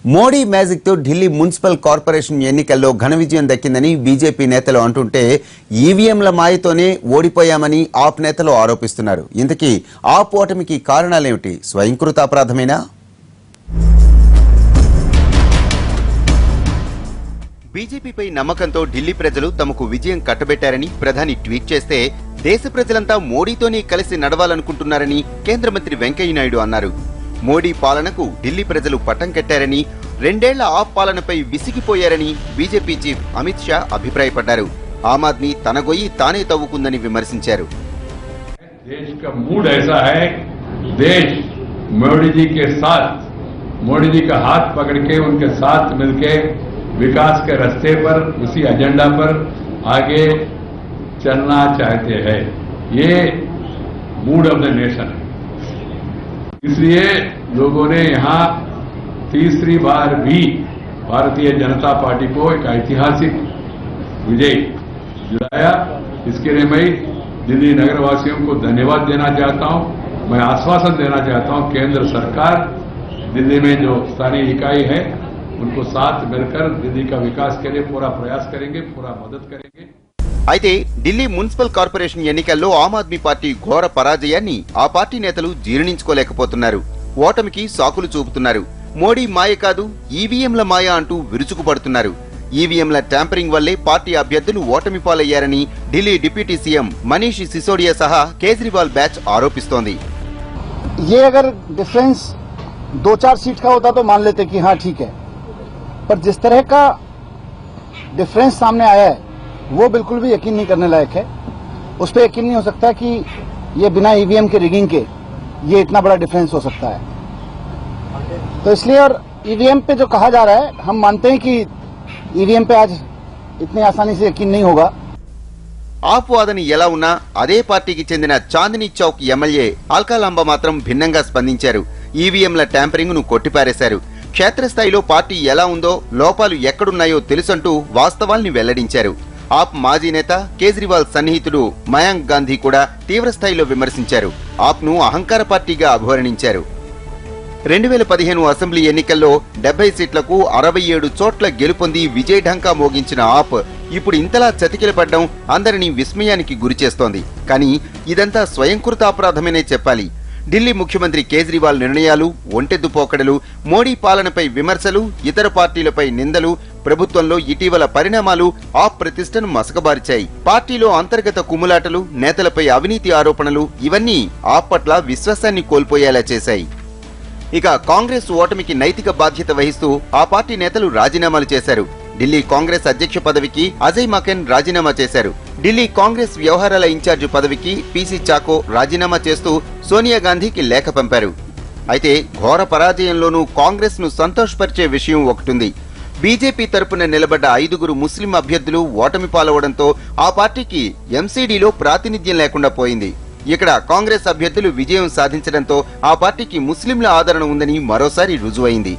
Modi magic తో Delhi municipal corporation ఎన్నికల్లో ఘన విజయం దక్కిందని బీజేపీ నేతలు అంటుంటే ఈవీఎంల మాయతోనే ఓడిపోయామని ఆప్ నేతలు ఆరోపిస్తున్నారు. ఇంతకీ ఆప్ ఓటమికి కారణాలేమిటి? స్వయంకృత అపరాధమేనా? బీజేపీపై నమ్మకంతో ఢిల్లీ ప్రజలు తమకు విజయం కట్టబెట్టారని ప్రధాని ట్వీట్ చేస్తే దేశ ప్రజలంతా మోడీతోనే కలిసి నడవాలనుకుంటున్నారని కేంద్ర మంత్రి వెంకయ్య నాయుడు అన్నారు. మోడీ పాలనకు ఢిల్లీ ప్రజలు పట్టం కట్టారని, రెండేళ్ల ఆప్ పాలనపై విసిగిపోయారని బీజేపీ చీఫ్ అమిత్ షా అభిప్రాయపడ్డారు. ఆమ్ ఆద్మీ తన గొయ్యి తానే తవ్వుకుందని విమర్శించారు. देश का मूड ऐसा है, देश मोदी जी के साथ, मोदी जी का हाथ पकड़ के उनके साथ मिलके विकास के रास्ते पर, उसी एजेंडा पर आगे चलना चाहते हैं. ये मूड ऑफ द नेशन है. इसलिए लोगों ने यहाँ तीसरी बार भी भारतीय जनता पार्टी को एक ऐतिहासिक विजय दिलाया. इसके लिए मैं दिल्ली नगरवासियों को धन्यवाद देना चाहता हूं. मैं आश्वासन देना चाहता हूं, केंद्र सरकार दिल्ली में जो स्थानीय इकाई है उनको साथ मिलकर दिल्ली का विकास के लिए पूरा प्रयास करेंगे, पूरा मदद करेंगे. అయితే ఢిల్లీ మున్సిపల్ కార్పొరేషన్ ఎన్నికల్లో ఆమ్ ఆద్మీ పార్టీ ఘోర పరాజయాన్ని ఆ పార్టీ నేతలు జీర్ణించుకోలేకపోతున్నారు. ఓటమికి సాకులు చూపుతున్నారు. మోడీ మాయ కాదు, ఈవీఎంల మాయ అంటూ విరుచుకుపడుతున్నారు. ఈవీఎంల ట్యాంపరింగ్ వల్లే పార్టీ అభ్యర్థులు ఓటమి పాలయ్యారని ఢిల్లీ డిప్యూటీ సీఎం మనీష్ సిసోడియా సహా కేజ్రీవాల్ బ్యాచ్ ఆరోపిస్తోంది. ये अगर डिफरेंस 2-4 सीट का होता तो मान लेते कि हाँ ठीक है, पर जिस तरह का डिफरेंस सामने आया है वो बिल्कुल भी यकीन नहीं करने लायक है. उस पर यकीन नहीं हो सकता कि ये बिना ईवीएम के रिगिंग के ये इतना बड़ा डिफरेंस हो सकता है. तो इसलिए और ईवीएम पे जो कहा जा रहा है, हम मानते हैं कि ईवीएम पे आज इतनी आसानी से यकीन नहीं होगा. ఆప్ వాదన ఎలా ఉన్నా అదే పార్టీకి చెందిన చాందినీ చౌక్ ఎమ్మెల్యే అల్కాలాంబా మాత్రం భిన్నంగా స్పందించారు. ఈవీఎంల ట్యాంపరింగ్ ను కొట్టిపారేశారు. క్షేత్రస్థాయిలో పార్టీ ఎలా ఉందో, లోపాలు ఎక్కడున్నాయో తెలుసంటూ వాస్తవాల్ని వెల్లడించారు. ఆప్ మాజీ నేత కేజ్రీవాల్ సన్నిహితుడు మయాంక్ గాంధీ కూడా తీవ్రస్థాయిలో విమర్శించారు. ఆప్ ను అహంకార పార్టీగా అభివర్ణించారు. 2015 అసెంబ్లీ ఎన్నికల్లో 70 సీట్లకు 67 చోట్ల గెలుపొంది విజయ ఢంకా మోగించిన ఆప్ ఇప్పుడు ఇంతలా చతికిలపడ్డం అందరినీ విస్మయానికి గురిచేస్తోంది. కానీ ఇదంతా స్వయంకృత అపరాధమేనే చెప్పాలి. ఢిల్లీ ముఖ్యమంత్రి కేజ్రీవాల్ నిర్ణయాలు, ఒంటెద్దు పోకడలు, మోడీ పాలనపై విమర్శలు, ఇతర పార్టీలపై నిందలు, ప్రభుత్వంలో ఇటీవల పరిణామాలు ఆప్ ప్రతిష్టను మసకబార్చాయి. పార్టీలో అంతర్గత కుమ్ములాటలు, నేతలపై అవినీతి ఆరోపణలు ఇవన్నీ ఆప్ పట్ల విశ్వాసాన్ని కోల్పోయేలా చేశాయి. ఇక కాంగ్రెస్ ఓటమికి నైతిక బాధ్యత వహిస్తూ ఆ పార్టీ నేతలు రాజీనామాలు చేశారు. ఢిల్లీ కాంగ్రెస్ అధ్యక్ష పదవికి అజయ్ మకెన్ రాజీనామా చేశారు. ఢిల్లీ కాంగ్రెస్ వ్యవహారాల ఇన్ఛార్జ్ పదవికి పీసీ చాకో రాజీనామా చేస్తూ సోనియా గాంధీకి లేఖ పంపారు. అయితే ఘోర పరాజయంలోనూ కాంగ్రెస్ ను సంతోషపరిచే విషయం ఒకటుంది. బీజేపీ తరపున నిలబడ్డ 5గురు ముస్లిం అభ్యర్థులు ఓటమి పాలవడంతో ఆ పార్టీకి ఎంసీడీలో ప్రాతినిధ్యం లేకుండా పోయింది. ఇక్కడ కాంగ్రెస్ అభ్యర్థులు విజయం సాధించడంతో ఆ పార్టీకి ముస్లింల ఆదరణ ఉందని మరోసారి రుజువైంది.